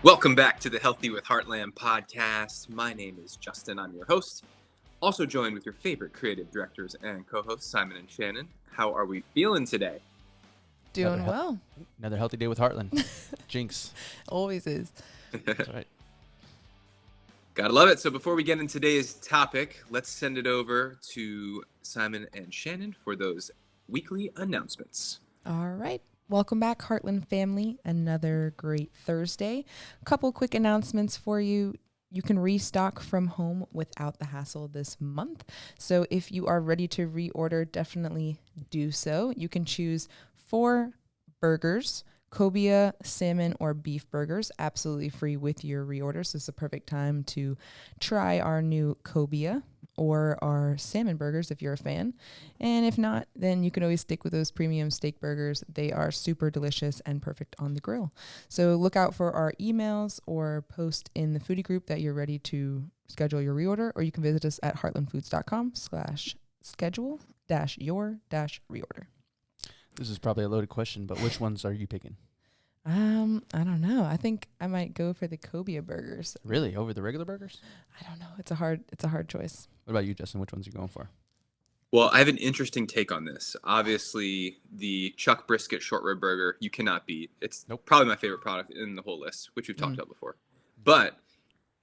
Welcome back to the Healthy with Heartland podcast. My name is Justin. I'm your host. Also joined with your favorite creative directors and co-hosts, Simon and Shannon. How are we feeling today? Doing well. Another healthy day with Heartland. Jinx. Always is. That's right. Gotta love it. So before we get into today's topic, let's send it over to Simon and Shannon for those weekly announcements. All right. Welcome back, Heartland family. Another great Thursday. A couple quick announcements for you. You can restock from home without the hassle this month. So if you are ready to reorder, definitely do so. You can choose 4 burgers, cobia, salmon, or beef burgers, absolutely free with your reorder. So it's the perfect time to try our new cobia or our salmon burgers if you're a fan. And if not, then you can always stick with those premium steak burgers. They are super delicious and perfect on the grill. So look out for our emails or post in the foodie group that you're ready to schedule your reorder, or you can visit us at heartlandfoods.com/schedule-your-reorder. This is probably a loaded question, but which ones are you picking? I don't know. I think I might go for the cobia burgers. Really? Over the regular burgers? I don't know. It's a hard choice. What about you, Justin? Which ones are you going for? Well, I have an interesting take on this. Obviously, the Chuck Brisket short rib burger, you cannot beat. It's probably my favorite product in the whole list, which we've talked about before. But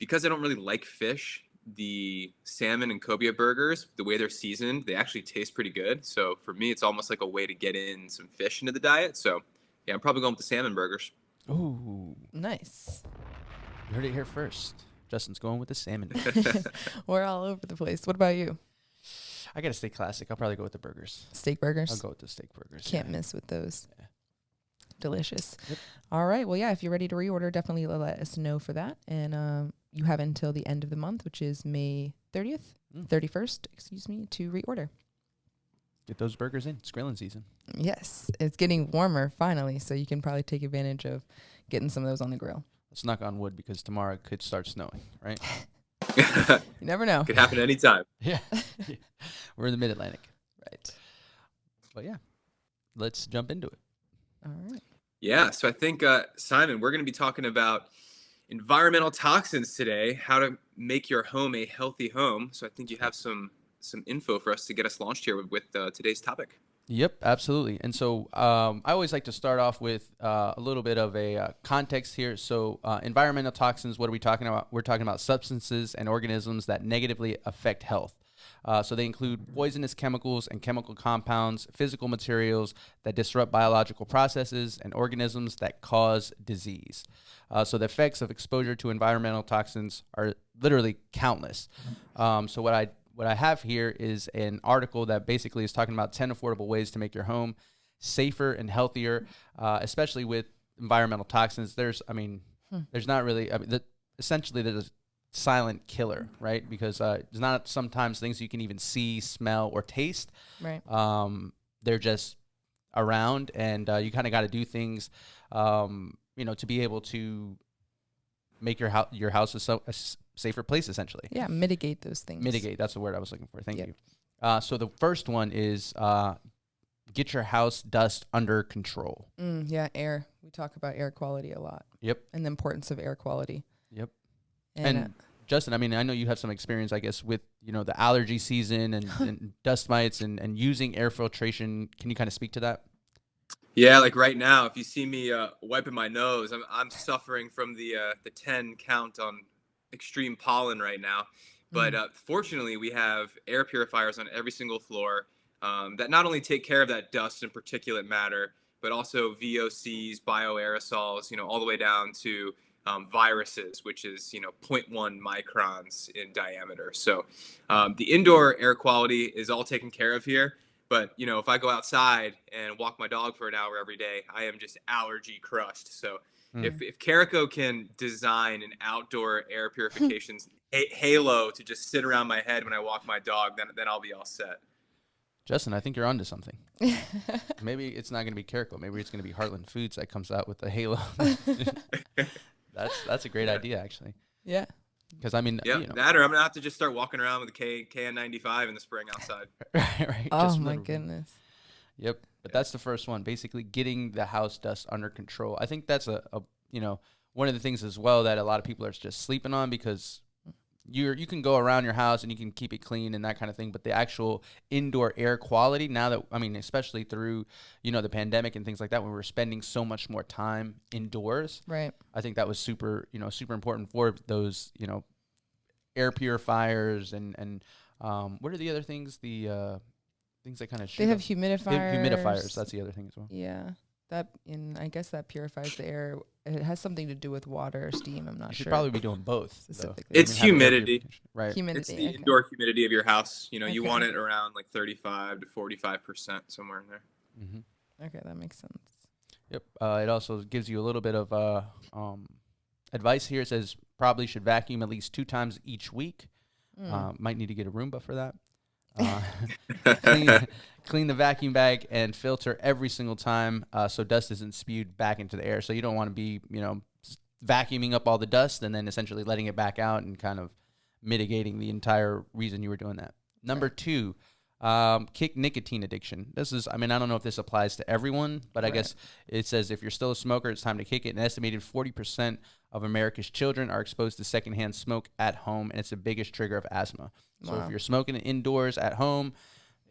because I don't really like fish, the salmon and cobia burgers, the way they're seasoned, they actually taste pretty good. So for me, it's almost like a way to get in some fish into the diet. So yeah, I'm probably going with the salmon burgers. Ooh. Nice. You heard it here first. Justin's going with the salmon. We're all over the place. What about you? I got to stay classic. I'll probably go with the burgers. Steak burgers? I'll go with the steak burgers. Can't miss with those. Yeah. Delicious. Yep. All right. Well, yeah, if you're ready to reorder, definitely let us know for that. And you have until the end of the month, which is May 31st, to reorder. Get those burgers in. It's grilling season. Yes. It's getting warmer finally, so you can probably take advantage of getting some of those on the grill. Let's knock on wood because tomorrow it could start snowing, right? You never know. Could happen anytime. Yeah. We're in the mid-Atlantic. Right. But yeah, let's jump into it. All right. Yeah, so I think, Simon, we're going to be talking about environmental toxins today, how to make your home a healthy home. So I think you have some info for us to get us launched here with today's topic. Yep, absolutely. And so I always like to start off with a little bit of a context here. So environmental toxins, what are we talking about? We're talking about substances and organisms that negatively affect health. So they include poisonous chemicals and chemical compounds, physical materials that disrupt biological processes, and organisms that cause disease. So the effects of exposure to environmental toxins are literally countless. So what I have here is an article that basically is talking about 10 affordable ways to make your home safer and healthier, especially with environmental toxins. There's not really, essentially there's a silent killer, right? Because there's not sometimes things you can even see, smell, or taste. Right. They're just around, and you kind of got to do things, to be able to make your house a safer place, essentially. Yeah, mitigate those things. Mitigate, that's the word I was looking for. Thank Yep. you. So the first one is get your house dust under control. Yeah, air. We talk about air quality a lot. Yep. And the importance of air quality. Yep. And Justin, I know you have some experience, I guess, with, the allergy season and dust mites and using air filtration. Can you kind of speak to that? Yeah, like right now, if you see me wiping my nose, I'm suffering from the 10 count on extreme pollen right now. But fortunately, we have air purifiers on every single floor that not only take care of that dust and particulate matter, but also VOCs, bioaerosols, all the way down to viruses, which is 0.1 microns in diameter. So the indoor air quality is all taken care of here. But if I go outside and walk my dog for an hour every day, I am just allergy crushed. So if Carico can design an outdoor air purification halo to just sit around my head when I walk my dog, then I'll be all set. Justin, I think you're onto something. Maybe it's not going to be Carico. Maybe it's going to be Heartland Foods that comes out with the halo. That's a great idea, actually. Yeah. Because that or I'm gonna have to just start walking around with a KN95 in the spring outside. right. Oh just my literally. goodness. Yep. But that's the first one. Basically, getting the house dust under control. I think that's a one of the things as well that a lot of people are just sleeping on, because you can go around your house and you can keep it clean and that kind of thing, but the actual indoor air quality, now that, I mean, especially through, the pandemic and things like that, when we're spending so much more time indoors, Right. I think that was super important for those, air purifiers and what are the other things? The things that kind of They have humidifiers. Humidifiers. That's the other thing as well. Yeah. I guess that purifies the air. It has something to do with water or steam. I'm not You should sure. probably be doing both. Specifically. It's humidity. Right. Humidity. It's the okay. indoor humidity of your house. You Okay. want it around like 35 to 45%, somewhere in there. Mm-hmm. Okay, that makes sense. Yep. It also gives you a little bit of advice here. It says probably should vacuum at least 2 times each week. Might need to get a Roomba for that. Clean the vacuum bag and filter every single time so dust isn't spewed back into the air. So you don't want to be, vacuuming up all the dust and then essentially letting it back out and kind of mitigating the entire reason you were doing that. Number 2, kick nicotine addiction. This is, I don't know if this applies to everyone, but I guess it says if you're still a smoker, it's time to kick it. An estimated 40% of America's children are exposed to secondhand smoke at home, and it's the biggest trigger of asthma. So if you're smoking it indoors at home,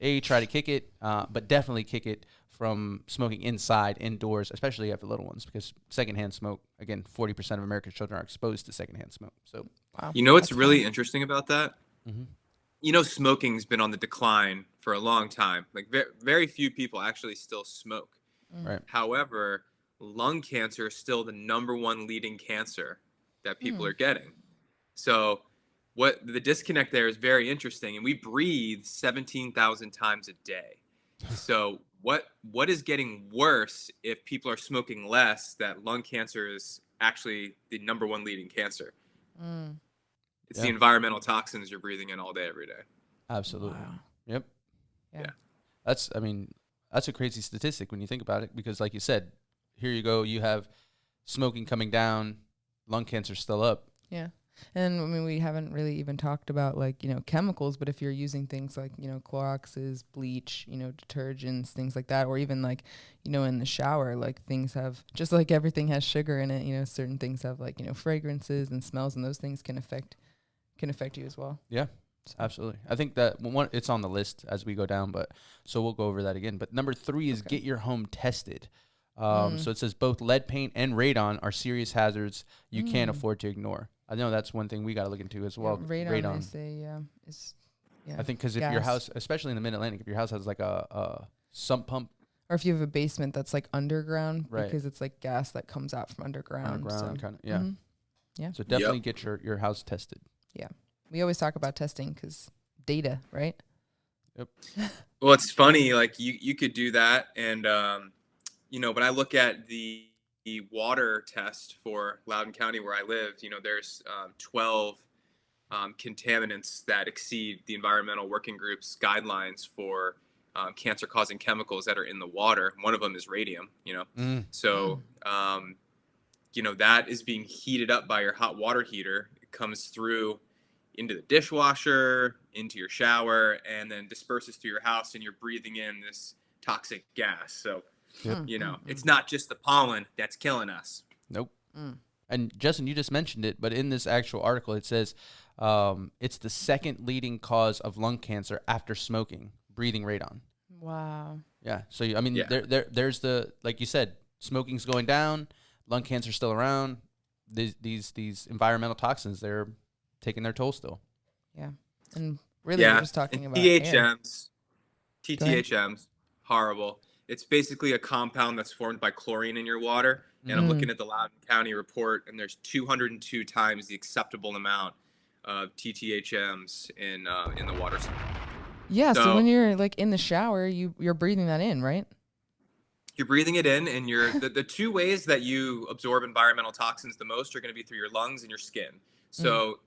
try to kick it, but definitely kick it from smoking indoors, especially after little ones, because secondhand smoke, again, 40% of America's children are exposed to secondhand smoke. So, wow. What's really interesting about that? Mm-hmm. Smoking's been on the decline for a long time. Like very few people actually still smoke. Right. However, lung cancer is still the number 1 leading cancer that people are getting. So what the disconnect there is very interesting. And we breathe 17,000 times a day. So what is getting worse if people are smoking less, that lung cancer is actually the number 1 leading cancer? It's the environmental toxins you're breathing in all day, every day. Absolutely. Wow. Yep. Yeah. That's a crazy statistic when you think about it, because like you said, here you go, you have smoking coming down, lung cancer still up. Yeah. And we haven't really even talked about chemicals, but if you're using things like, Cloroxes, bleach, detergents, things like that, or even in the shower, things have, just like everything has sugar in it, certain things have fragrances and smells, and those things can affect you as well. Yeah. So. Absolutely. I think that it's on the list as we go down, but so we'll go over that again. But number 3 is get your home tested. So it says both lead paint and radon are serious hazards you can't afford to ignore. I know that's one thing we got to look into as well. Radon. I say, I think because if your house, especially in the Mid-Atlantic, if your house has like a sump pump, or if you have a basement that's underground, right, because it's gas that comes out from underground. Kind of, yeah. Mm-hmm. Yeah. So definitely get your house tested. Yeah. We always talk about testing because data, right? Yep. Well, it's funny, you could do that. And, when I look at the water test for Loudoun County where I live, there's 12 contaminants that exceed the environmental working group's guidelines for cancer-causing chemicals that are in the water. One of them is radium, So, that is being heated up by your hot water heater. It comes through into the dishwasher, into your shower, and then disperses through your house, and you're breathing in this toxic gas. So, it's not just the pollen that's killing us. Nope. And Justin, you just mentioned it, but in this actual article, it says it's the 2nd leading cause of lung cancer after smoking, breathing radon. Wow. Yeah. So, there's the, like you said, smoking's going down, lung cancer's still around. These environmental toxins, they're taking their toll still. Yeah. And really, we're just talking about TTHMs, horrible. It's basically a compound that's formed by chlorine in your water. And I'm looking at the Loudoun County report, and there's 202 times the acceptable amount of TTHMs in the water supply. Yeah, so when you're in the shower, you're breathing that in, right? You're breathing it in, and the 2 ways that you absorb environmental toxins the most are going to be through your lungs and your skin. So,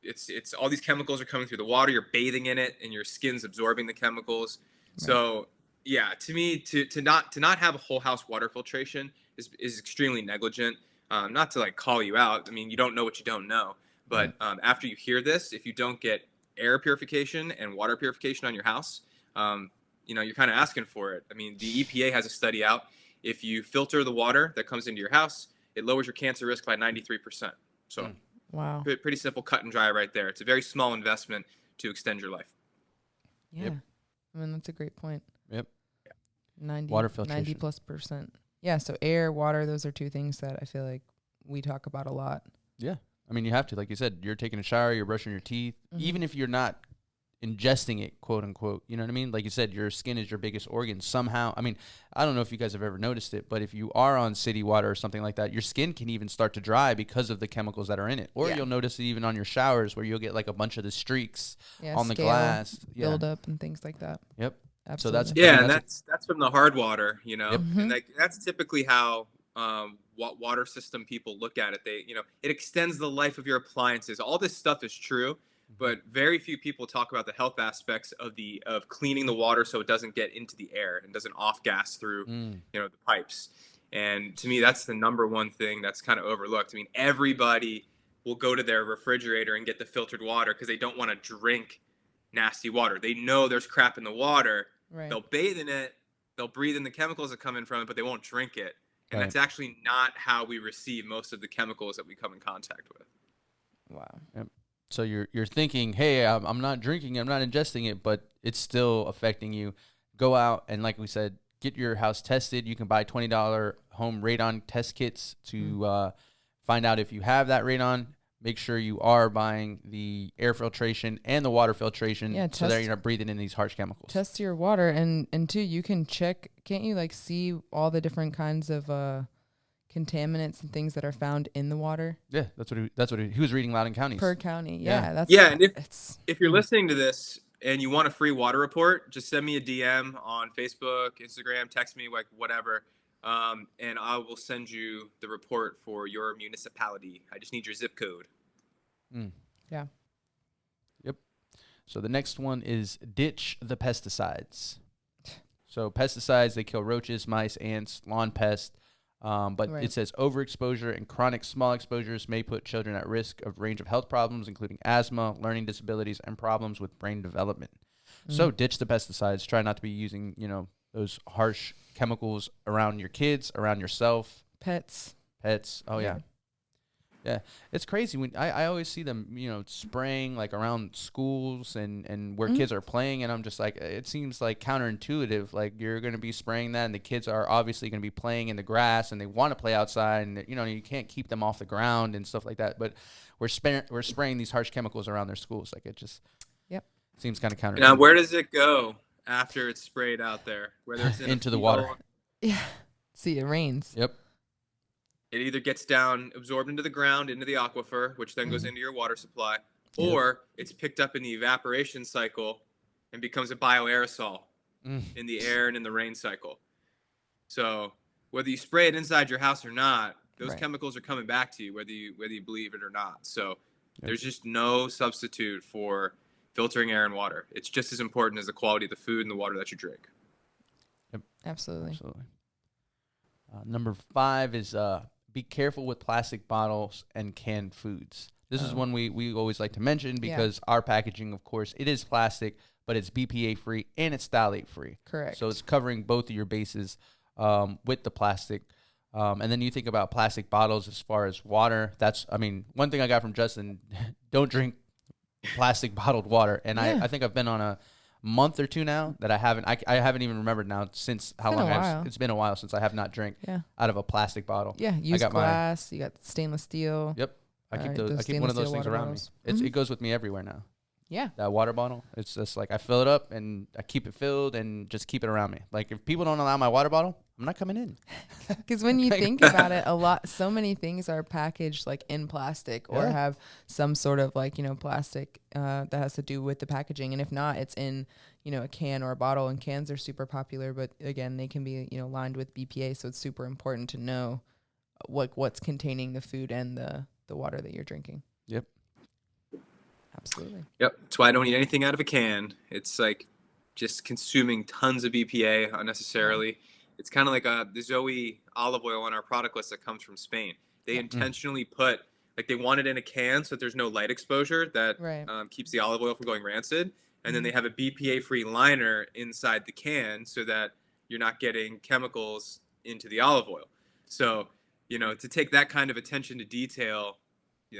it's all these chemicals are coming through the water, you're bathing in it, and your skin's absorbing the chemicals. Right. So, yeah, to me, to not have a whole house water filtration is extremely negligent. Not to call you out. You don't know what you don't know. But after you hear this, if you don't get air purification and water purification on your house, you're kind of asking for it. The EPA has a study out. If you filter the water that comes into your house, it lowers your cancer risk by 93%. So wow. pretty simple, cut and dry right there. It's a very small investment to extend your life. Yeah. Yep. I mean, that's a great point. Yep. 90, Water filtration. 90+%. Yeah. So air, water, those are two things that I feel like we talk about a lot. Yeah. I mean, you have to, like you said, you're taking a shower, you're brushing your teeth, even if you're not ingesting it, quote unquote, you know what I mean? Like you said, your skin is your biggest organ somehow. I mean, I don't know if you guys have ever noticed it, but if you are on city water or something like that, your skin can even start to dry because of the chemicals that are in it. Or you'll notice it even on your showers where you'll get like a bunch of the streaks on the glass. Build up and things like that. Yep. Absolutely. So that's from the hard water, you know, and that's typically how what water system people look at it. They, you know, it extends the life of your appliances. All this stuff is true, but very few people talk about the health aspects of cleaning the water so it doesn't get into the air and doesn't off gas through you know, the pipes. And to me, that's the number one thing that's kind of overlooked. I mean, everybody will go to their refrigerator and get the filtered water because they don't want to drink nasty water. They know there's crap in the water. Right. They'll bathe in it. They'll breathe in the chemicals that come in from it, but they won't drink it. And that's actually not how we receive most of the chemicals that we come in contact with. Wow. Yep. So you're thinking, hey, I'm not drinking, I'm not ingesting it, but it's still affecting you. Go out and, like we said, get your house tested. You can buy $20 home radon test kits to find out if you have that radon. Make sure you are buying the air filtration and the water filtration so that you're not breathing in these harsh chemicals. Test your water, and too, you can check. Can't you like see all the different kinds of contaminants and things that are found in the water? Yeah, that's what he was reading loud in counties. Per county. Yeah. And if you're listening to this and you want a free water report, just send me a DM on Facebook, Instagram, text me, like whatever. And I will send you the report for your municipality. I just need your zip code. Yeah. Yep. So the next one is ditch the pesticides. So pesticides, they kill roaches, mice, ants, lawn pests. But it says overexposure and chronic small exposures may put children at risk of range of health problems, including asthma, learning disabilities, and problems with brain development. So ditch the pesticides. Try not to be using, you know, those harsh chemicals around your kids, around yourself. Pets. Oh, yeah. Yeah. It's crazy. When I always see them, you know, spraying like around schools and where kids are playing. And I'm just like, it seems like counterintuitive. Like you're going to be spraying that and the kids are obviously going to be playing in the grass and they want to play outside. And, you know, you can't keep them off the ground and stuff like that. But we're spraying these harsh chemicals around their schools. Like it just seems kind of counterintuitive. Now, where does it go after it's sprayed out there? Whether it's into the water. Yeah. See, it rains. Yep. It either gets down, absorbed into the ground, into the aquifer, which then goes into your water supply, or it's picked up in the evaporation cycle and becomes a bioaerosol in the air and in the rain cycle. So whether you spray it inside your house or not, those chemicals are coming back to you, whether you believe it or not. So there's just no substitute for filtering air and water. It's just as important as the quality of the food and the water that you drink. Yep. Absolutely. Number 5 is be careful with plastic bottles and canned foods. This is one we always like to mention because our packaging, of course, it is plastic, but it's BPA free and it's phthalate free. Correct. So it's covering both of your bases with the plastic. And then you think about plastic bottles as far as water. One thing I got from Justin, don't drink plastic bottled water. And I think I've been on a month or two now that I haven't even remembered now since how long it's been a while since I have not drank out of a plastic bottle. Yeah, use glass. You got stainless steel. Yep, I keep one of those things around me. It goes with me everywhere now. Yeah, that water bottle. It's just like I fill it up and I keep it filled and just keep it around me. Like if people don't allow my water bottle, I'm not coming in. Because when you think about it, so many things are packaged like in plastic or have some sort of like, you know, plastic that has to do with the packaging. And if not, it's in, you know, a can or a bottle, and cans are super popular. But again, they can be, you know, lined with BPA. So it's super important to know what's containing the food and the water that you're drinking. Yep. Absolutely. Yep. That's why I don't eat anything out of a can. It's like just consuming tons of BPA unnecessarily. It's kind of like the Zoe olive oil on our product list that comes from Spain. They intentionally put, like they want it in a can so that there's no light exposure that keeps the olive oil from going rancid. And then they have a BPA-free liner inside the can so that you're not getting chemicals into the olive oil. So to take that kind of attention to detail,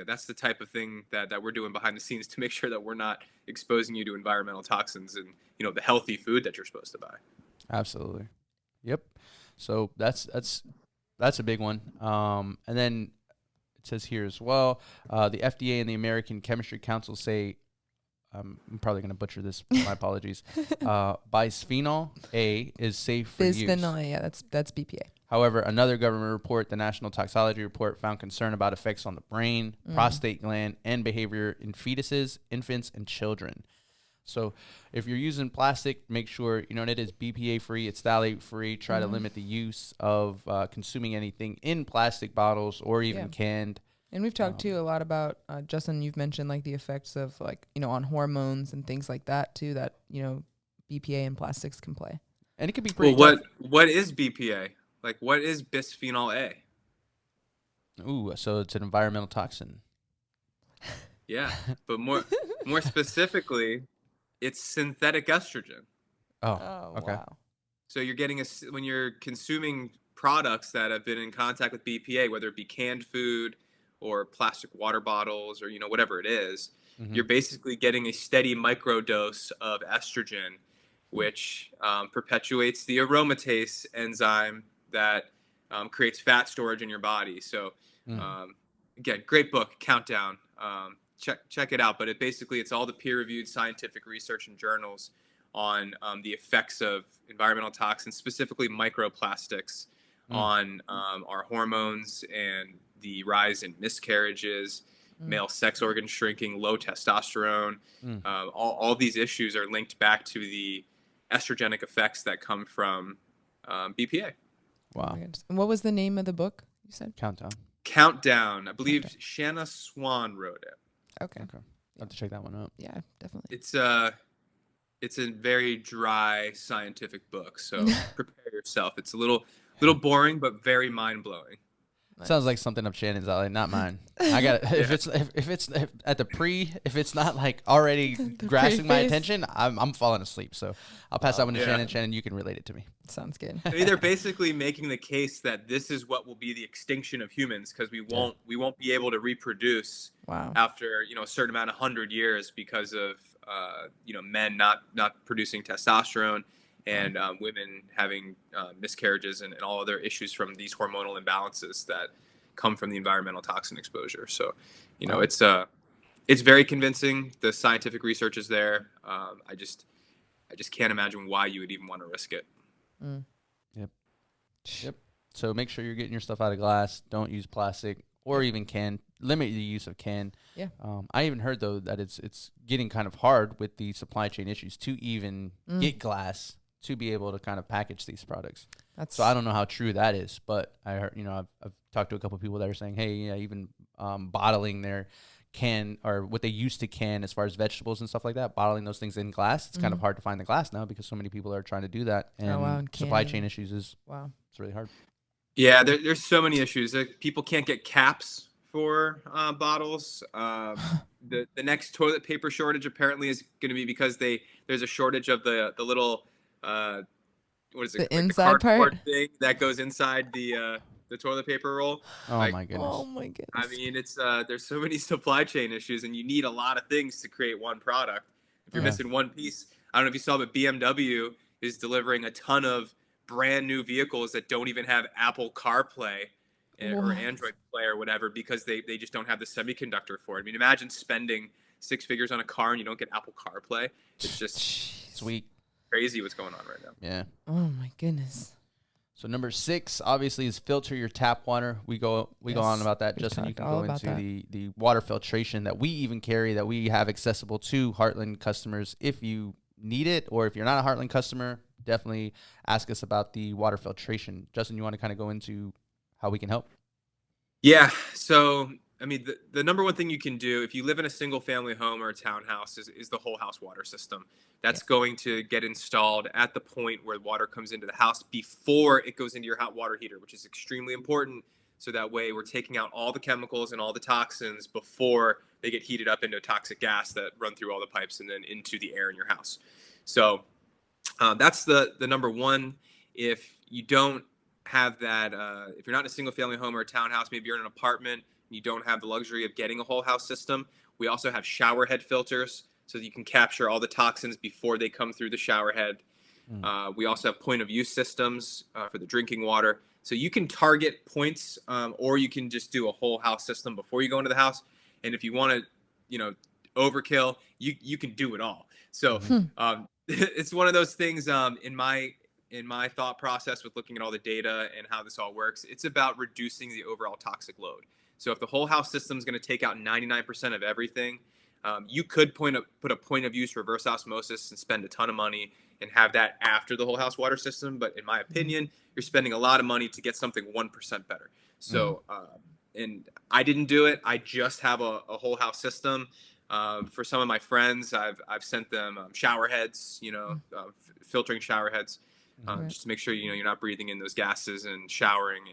that's the type of thing that we're doing behind the scenes to make sure that we're not exposing you to environmental toxins and, the healthy food that you're supposed to buy. Absolutely. Yep. So that's a big one. And then it says here as well, the FDA and the American Chemistry Council say, I'm probably going to butcher this. My apologies. Bisphenol A is safe for use. Bisphenol A, yeah, that's BPA. However, another government report, the National Toxicology Report, found concern about effects on the brain, prostate gland, and behavior in fetuses, infants, and children. So if you're using plastic, make sure, it is BPA free, it's phthalate free. Try to limit the use of consuming anything in plastic bottles or even canned. And we've talked too a lot about, Justin, you've mentioned like the effects of on hormones and things like that too, that, BPA and plastics can play. And it could be pretty tough. What is BPA? Like, what is bisphenol A? Ooh, so it's an environmental toxin. Yeah, but more specifically, it's synthetic estrogen. Oh, okay. Wow. So you're getting when you're consuming products that have been in contact with BPA, whether it be canned food or plastic water bottles or whatever it is, you're basically getting a steady microdose of estrogen, which perpetuates the aromatase enzyme that creates fat storage in your body. So again, great book, Countdown. Check it out. But it's all the peer-reviewed scientific research and journals on the effects of environmental toxins, specifically microplastics, on our hormones and the rise in miscarriages, male sex organ shrinking, low testosterone. All these issues are linked back to the estrogenic effects that come from BPA. Wow. And what was the name of the book you said? Countdown. I believe Shanna Swan wrote it. Okay. I'll have to check that one out. Yeah, definitely. It's a very dry scientific book, so prepare yourself. It's a little boring, but very mind-blowing. Nice. Sounds like something up Shannon's alley, not mine. I got if it's at the if it's not like already grasping my attention, I'm falling asleep. So I'll pass that one to Shannon. Shannon, you can relate it to me. Sounds good. They're basically making the case that this is what will be the extinction of humans because we won't be able to reproduce after a certain amount of 100 years because of men not producing testosterone and women having miscarriages and all other issues from these hormonal imbalances that come from the environmental toxin exposure. So, it's very convincing. The scientific research is there. I just can't imagine why you would even want to risk it. Yep. So make sure you're getting your stuff out of glass. Don't use plastic or even can. Limit the use of can. Yeah. I even heard though that it's getting kind of hard with the supply chain issues to even get glass to be able to kind of package these products. So I don't know how true that is, but I heard, I've talked to a couple of people that are saying, hey, even bottling their can or what they used to can as far as vegetables and stuff like that, bottling those things in glass, it's kind of hard to find the glass now because so many people are trying to do that. And supply chain issues it's really hard. Yeah, there's so many issues. People can't get caps for bottles. The next toilet paper shortage apparently is going to be because there's a shortage of the little what is it? The inside part thing that goes inside the toilet paper roll. My goodness. Oh my goodness. I mean, it's there's so many supply chain issues, and you need a lot of things to create one product. If you're missing one piece, I don't know if you saw, but BMW is delivering a ton of brand new vehicles that don't even have Apple CarPlay or Android Play or whatever because they just don't have the semiconductor for it. I mean, imagine spending 6 figures on a car and you don't get Apple CarPlay. It's just sweet. Crazy what's going on right now. Yeah. Oh my goodness. So number 6 obviously is filter your tap water. We go on about that. Justin, you can go into the water filtration that we even carry, that we have accessible to Heartland customers if you need it, or if you're not a Heartland customer, definitely ask us about the water filtration. Justin, you want to kind of go into how we can help? Yeah. So, I mean, the number one thing you can do if you live in a single family home or a townhouse is the whole house water system. That's going to get installed at the point where water comes into the house before it goes into your hot water heater, which is extremely important. So that way we're taking out all the chemicals and all the toxins before they get heated up into toxic gas that run through all the pipes and then into the air in your house. So that's the number one. If you don't have that, if you're not in a single family home or a townhouse, maybe you're in an apartment and you don't have the luxury of getting a whole house system, we also have shower head filters so that you can capture all the toxins before they come through the shower head. We also have point of use systems for the drinking water. So you can target points, or you can just do a whole house system before you go into the house. And if you want to, overkill, you can do it all. So it's one of those things in my thought process with looking at all the data and how this all works. It's about reducing the overall toxic load. So if the whole house system is going to take out 99% of everything, you could put a point of use reverse osmosis and spend a ton of money and have that after the whole house water system. But in my opinion, you're spending a lot of money to get something 1% better. So, and I didn't do it. I just have a whole house system. For some of my friends, I've sent them shower heads, filtering shower heads, just to make sure, you're not breathing in those gases and showering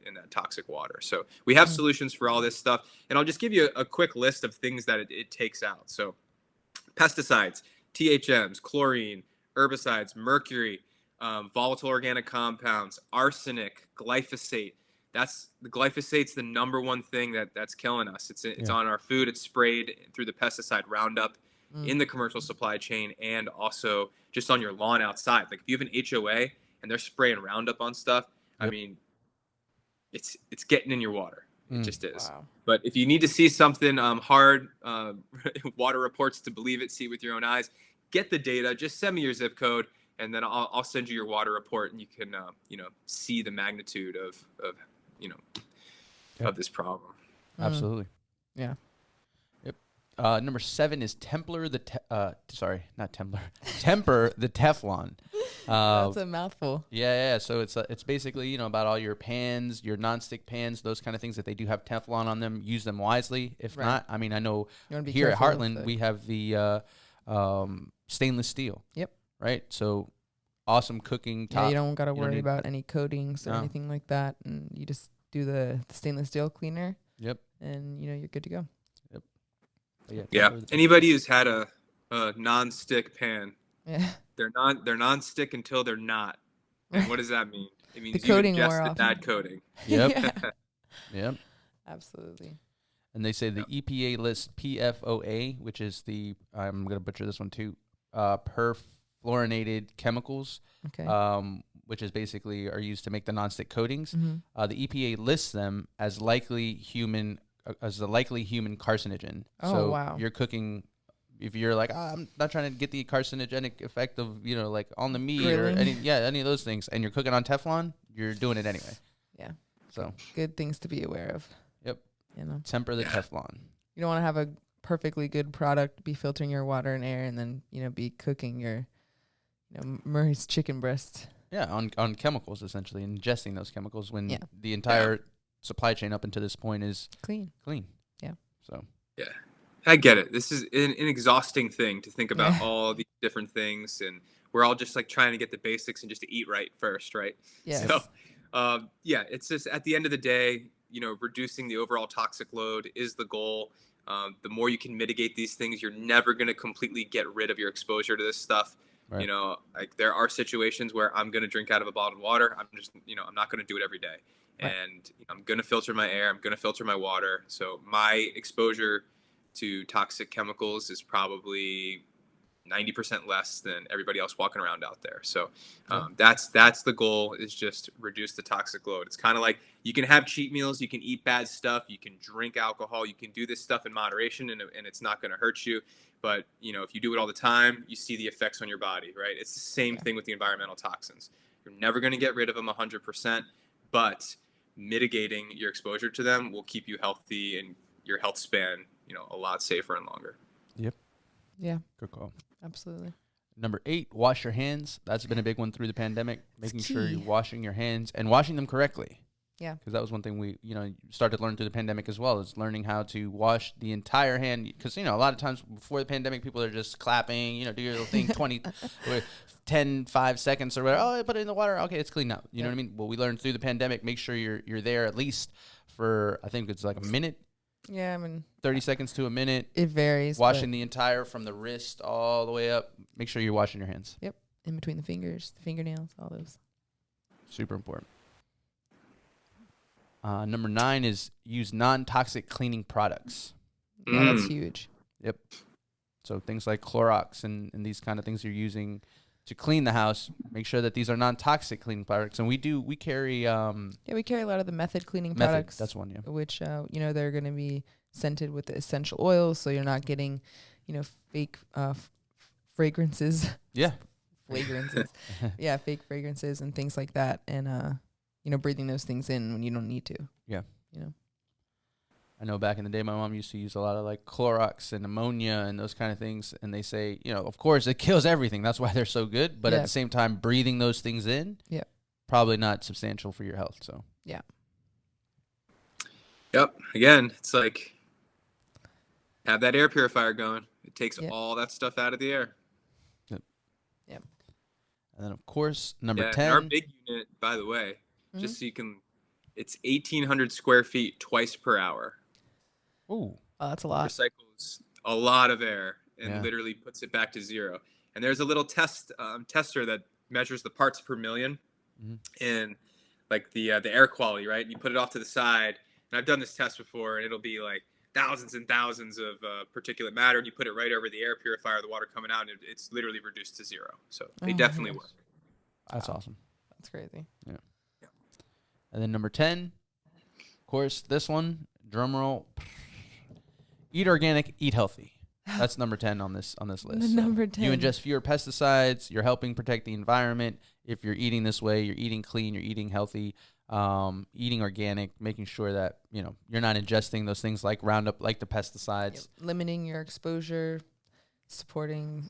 in that toxic water. So we have solutions for all this stuff. And I'll just give you a quick list of things that it takes out. So pesticides, THMs, chlorine, herbicides, mercury, volatile organic compounds, arsenic, glyphosate. The glyphosate's the number one thing that's killing us. It's on our food. It's sprayed through the pesticide Roundup in the commercial supply chain, and also just on your lawn outside. Like if you have an HOA and they're spraying Roundup on stuff, I mean, it's getting in your water. It just is. Wow. But if you need to see something hard, water reports to believe it, see it with your own eyes, get the data. Just send me your zip code, and then I'll send you your water report, and you can see the magnitude of this problem. Absolutely. Yeah. Yep. Number 7 is Temper the Teflon. That's a mouthful. Yeah. So it's basically about all your pans, your nonstick pans, those kind of things that they do have Teflon on them. Use them wisely. If not, I mean, I know here at Heartland we have the stainless steel. Yep. Right. So awesome cooking top. Yeah, you don't got to worry about any coatings or anything like that, and you just do the stainless steel cleaner. Yep. And you're good to go. Yep. Yeah. Anybody who's had a non-stick pan, they're non-stick until they're not. And what does that mean? It means the coating wore off. That coating. Yep. Yep. Absolutely. And they say the EPA lists PFOA, which is I'm going to butcher this one too, perfluorinated chemicals, which is basically are used to make the nonstick coatings. The EPA lists them as a likely human carcinogen. Oh, wow. You're cooking, if you're like, I'm not trying to get the carcinogenic effect of, like on the meat grilling, or any of those things, and you're cooking on Teflon, you're doing it anyway. Yeah. So good things to be aware of. Yep. Temper the Teflon. You don't want to have a perfectly good product, be filtering your water and air, and then, be cooking your, Murray's chicken breast. Yeah, on chemicals, essentially, ingesting those chemicals when the entire supply chain up until this point is clean. Yeah. So. Yeah, I get it. This is an exhausting thing to think about all these different things, and we're all just like trying to get the basics and just to eat right first, right? Yes. So, it's just at the end of the day, reducing the overall toxic load is the goal. The more you can mitigate these things, you're never going to completely get rid of your exposure to this stuff. Right. Like there are situations where I'm going to drink out of a bottled water. I'm just, I'm not going to do it every day. Right. And I'm going to filter my air. I'm going to filter my water. So my exposure to toxic chemicals is probably 90% less than everybody else walking around out there. So that's the goal, is just reduce the toxic load. It's kind of like you can have cheat meals, you can eat bad stuff, you can drink alcohol, you can do this stuff in moderation, and it's not going to hurt you. But, if you do it all the time, you see the effects on your body, right? It's the same thing with the environmental toxins. You're never going to get rid of them 100%, but mitigating your exposure to them will keep you healthy and your health span, a lot safer and longer. Yep. Yeah. Good call. Absolutely. Number 8, wash your hands. That's been a big one through the pandemic, making sure you're washing your hands and washing them correctly. Yeah. Because that was one thing we, started to learn through the pandemic as well, is learning how to wash the entire hand. Because, a lot of times before the pandemic, people are just clapping, do your little thing 5 seconds or whatever. Oh, I put it in the water. Okay, it's clean now. You know what I mean? Well, we learned through the pandemic, make sure you're there at least for, I think it's like a minute. Yeah, 30 seconds to a minute. It varies. Washing the entire, from the wrist all the way up. Make sure you're washing your hands. Yep. In between the fingers, the fingernails, all those. Super important. Number 9 is use non-toxic cleaning products. Yeah, that's huge. Yep. So things like Clorox and these kind of things you're using to clean the house, make sure that these are non-toxic cleaning products. And we carry we carry a lot of the method cleaning Method, products. that's one, yeah. Which they're going to be scented with the essential oils, so you're not getting fake fragrances. Yeah. Fragrances. Yeah, fake fragrances and things like that, and breathing those things in when you don't need to. Yeah. I know back in the day, my mom used to use a lot of like Clorox and ammonia and those kind of things. And they say, of course, it kills everything. That's why they're so good. But at the same time, breathing those things in, probably not substantial for your health. So, yeah. Yep. Again, it's like have that air purifier going. It takes all that stuff out of the air. Yep. And then, of course, number 10. And our big unit, by the way, just so you can, it's 1,800 square feet twice per hour. Ooh. Oh, that's a lot. Recycles a lot of air and literally puts it back to zero. And there's a little tester that measures the parts per million and like the air quality, right? And you put it off to the side. And I've done this test before, and it'll be like thousands and thousands of particulate matter, and you put it right over the air purifier, the water coming out, and it's literally reduced to zero. So they definitely work. That's awesome. That's crazy. Yeah. And then number 10, of course, this one, drum roll. Eat organic, eat healthy. That's number 10 on this list. Number 10. You ingest fewer pesticides. You're helping protect the environment. If you're eating this way, you're eating clean, you're eating healthy, eating organic, making sure that, you're not ingesting those things like Roundup, like the pesticides. Limiting your exposure, supporting,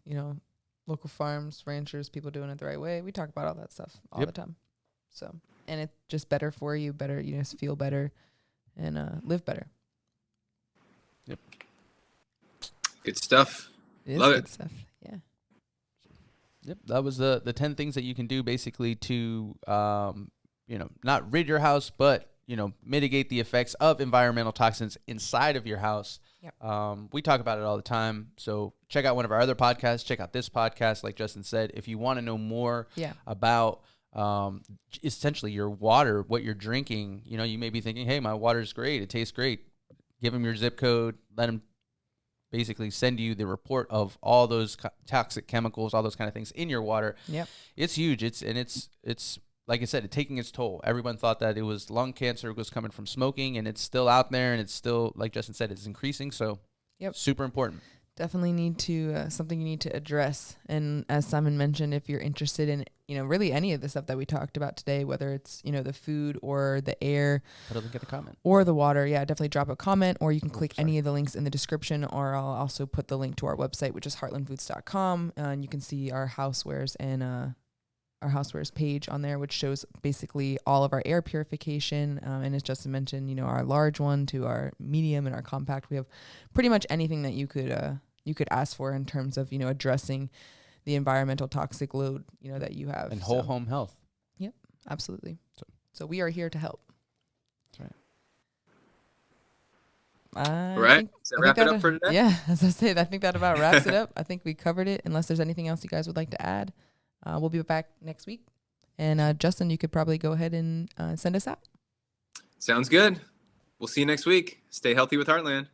local farms, ranchers, people doing it the right way. We talk about all that stuff all the time. So, and it's just better for you, better, feel better and live better. Yep. Good stuff. It is Love good it. stuff. Yeah. Yep. That was the 10 things that you can do basically to, not rid your house, but, mitigate the effects of environmental toxins inside of your house. Yep. We talk about it all the time. So check out one of our other podcasts. Check out this podcast. Like Justin said, if you want to know more about essentially your water, what you're drinking, you may be thinking, hey, my water's great. It tastes great. Give them your zip code. Let them basically send you the report of all those toxic chemicals, all those kind of things in your water. Yep. It's huge. It's like I said, it's taking its toll. Everyone thought that it was lung cancer was coming from smoking, and it's still out there, and it's still, like Justin said, it's increasing. So super important. Definitely need to, something you need to address. And as Simon mentioned, if you're interested in, really any of the stuff that we talked about today, whether it's, the food or the air. Put a link in the comment. Or the water. Yeah, definitely drop a comment, or you can click any of the links in the description, or I'll also put the link to our website, which is heartlandfoods.com. And you can see our housewares and our housewares page on there, which shows basically all of our air purification. And as Justin mentioned, our large one to our medium and our compact. We have pretty much anything that you could ask for in terms of, addressing the environmental toxic load, that you have. And whole home health. Yep, absolutely. So we are here to help. That's right. All right. So wrap it up for today? Yeah, as I said, I think that about wraps it up. I think we covered it. Unless there's anything else you guys would like to add, we'll be back next week. And Justin, you could probably go ahead and send us out. Sounds good. We'll see you next week. Stay healthy with Heartland.